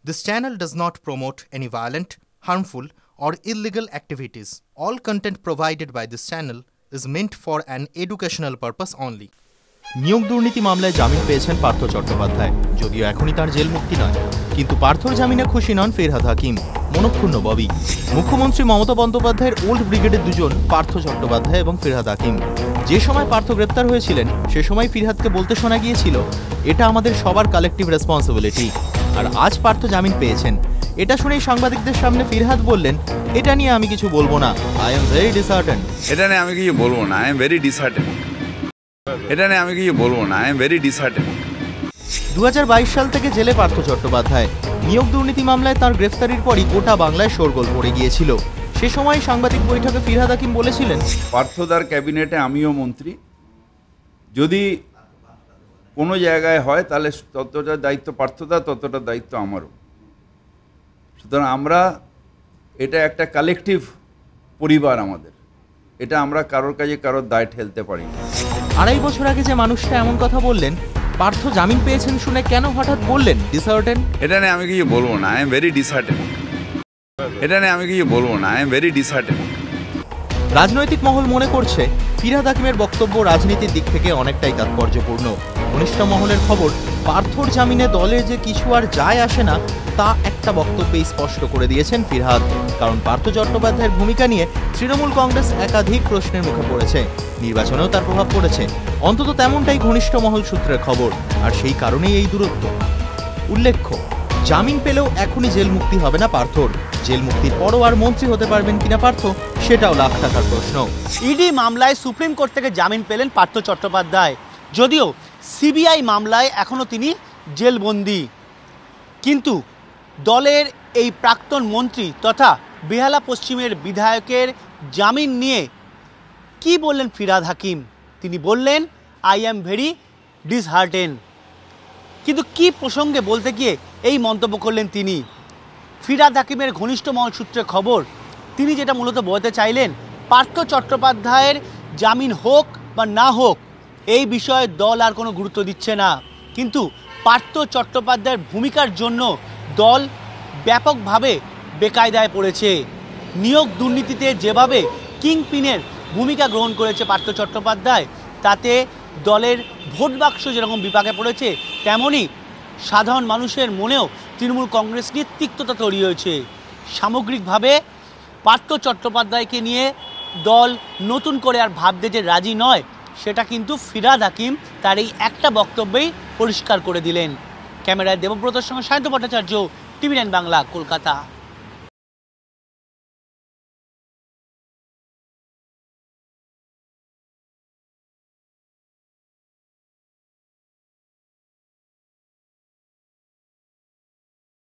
This channel does not promote any violent, harmful, or illegal activities. All content provided by this channel is meant for an educational purpose only. নিয়োগ দুর্নীতি মামলায় জামিন পেয়েছেন পার্থ চট্টোপাধ্যায়। যদিও এখনই তার জেল মুক্তি নয়, কিন্তু পার্থর জামিনে খুশি নন ফিরহাদ হাকিম, মনক্ষুণ্ণ ববি। মুখ্যমন্ত্রী মমতা বন্দ্যোপাধ্যায়ের ওল্ড ব্রিগেডের দুজন পার্থ চট্টোপাধ্যায় এবং ফিরহাদ হাকিম। যে সময় পার্থ গ্রেপ্তার হয়েছিলেন সে সময় ফিরহাদকে বলতে শোনা গিয়েছিল, এটা আমাদের সবার কালেকটিভ রেসপন্সিবিলিটি। আর আজ পার্থ জামিন পেয়েছেন। এটা শুনেই সাংবাদিকদের সামনে ফিরহাদ বললেন, এটা নিয়ে আমি কিছু বলবো না, আই এম ভেরি ডিসহার্টেন। এটা নিয়ে আমি কিছু বলবো না, আই এম ভেরি ডিসহার্টেন। এটা নিয়ে আমি কিছু বলবো না, আই এম ভেরি ডিসহার্টেন। 2022 সাল থেকে জেলে পার্থ চট্টোপাধ্যায়। নিয়োগ দুর্নীতি মামলায় তার গ্রেফতারির পরই গোটা বাংলায় শোরগোল পড়ে গিয়েছিল। সে সময় সাংবাদিক বৈঠকে ফিরহাদ হাকিম বলেছিলেন, পার্থদার ক্যাবিনেটে আমিও মন্ত্রী, যদি কোনো জায়গায় হয় তাহলে ততটা দায়িত্ব পার্থদা, ততটা দায়িত্ব আমারও। সুতরাং আমরা এটা একটা কালেকটিভ পরিবার আমাদের, এটা আমরা কারোর কাছে কারোর দায় ঠেলতে পারি না। 2.5 বছর আগে যে মানুষটা এমন কথা বললেন, পার্থ জামিন পেয়েছেন শুনে কেন হঠাৎ বললেন ডিসহার্টেন? এটা নিয়ে আমি কিছু বলবো না, আই এম ভেরি ডিসহার্টেন। এটা নিয়ে আমি কিছু বলবো না, আই এম ভেরি ডিসহার্টেন। রাজনৈতিক মহল মনে করছে ফিরহাদ হাকিমের বক্তব্য রাজনীতির দিক থেকে অনেকটাই তাৎপর্যপূর্ণ। ঘনিষ্ঠ মহলের খবর, পার্থর জামিনে দলের যে কিছু আর যায় আসে না তা একটা বক্তব্যে স্পষ্ট করে দিয়েছেন ফিরহাদ। কারণ পার্থ চট্টোপাধ্যায়ের ভূমিকা নিয়ে তৃণমূল কংগ্রেস একাধিক প্রশ্নের মুখে পড়েছে, নির্বাচনেও তার প্রভাব পড়েছে। অন্তত তেমনটাই ঘনিষ্ঠ মহল সূত্রের খবর, আর সেই কারণেই এই দূরত্ব। উল্লেখ্য, জামিন পেলেও এখনই জেল মুক্তি হবে না পার্থর। জেল মুক্তির পরও আর মন্ত্রী হতে পারবেন কিনা পার্থ, সেটাও লাখ টাকার প্রশ্ন। ইডি মামলায় সুপ্রিম কোর্ট থেকে জামিন পেলেন পার্থ চট্টোপাধ্যায়। যদিও সিবিআই মামলায় এখনও তিনি জেলবন্দি, কিন্তু দলের এই প্রাক্তন মন্ত্রী তথা বেহালা পশ্চিমের বিধায়কের জামিন নিয়ে কি বললেন ফিরহাদ হাকিম? তিনি বললেন, আই অ্যাম ভেরি ডিসহার্টেন। কিন্তু কি প্রসঙ্গে বলতে গিয়ে এই মন্তব্য করলেন তিনি? ফিরহাদ হাকিমের ঘনিষ্ঠ মহল সূত্রে খবর, তিনি যেটা মূলত বলতে চাইলেন, পার্থ চট্টোপাধ্যায়ের জামিন হোক বা না হোক এই বিষয়ে দল আর কোনো গুরুত্ব দিচ্ছে না, কিন্তু পার্থ চট্টোপাধ্যায়ের ভূমিকার জন্য দল ব্যাপকভাবে বেকায়দায় পড়েছে। নিয়োগ দুর্নীতিতে যেভাবে কিংপিনের ভূমিকা গ্রহণ করেছে পার্থ চট্টোপাধ্যায়, তাতে দলের ভোট বাক্স যেরকম বিপাকে পড়েছে, তেমনই সাধারণ মানুষের মনেও তৃণমূল কংগ্রেস নিয়ে তিক্ততা তৈরি হয়েছে। সামগ্রিকভাবে পার্থ চট্টোপাধ্যায়কে নিয়ে দল নতুন করে আর ভাবতে যে রাজি নয়, সেটা কিন্তু ফিরহাদ হাকিম তার এই একটা বক্তব্যেই পরিষ্কার করে দিলেন। ক্যামেরায় দেবব্রতর সঙ্গে সায়ন্ত ভট্টাচার্য, টিভি9 বাংলা, কলকাতা।